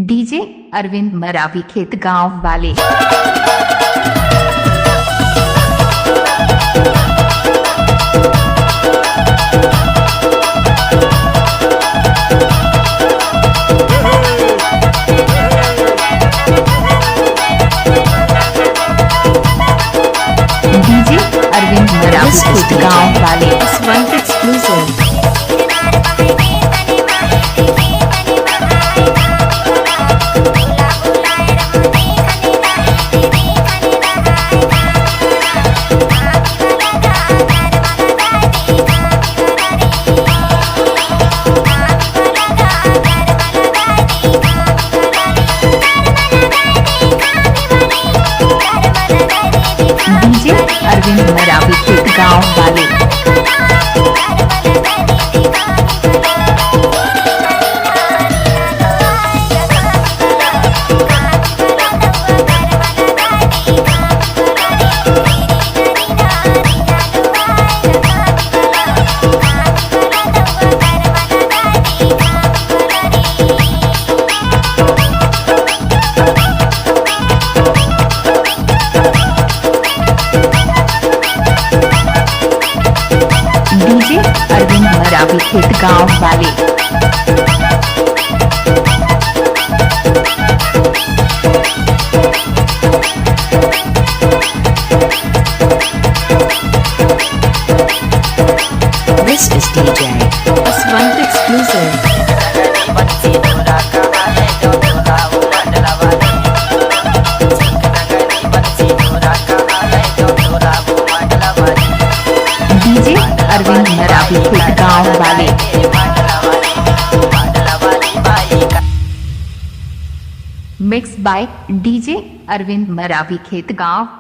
DJ Arvind Maravi खेत गांव वाले। डीजे अरविंद मरावी खेत गांव वाले। Swant exclusive. DJ Arvind Maravi खेत गांव वाले। डीजे अरविंद मरावी खेत गांव वाले। This is DJ. Swant exclusive. DJ Arvind Maravi खेत गांव वाले। Mix by DJ Arvind Maravi खेत गांव।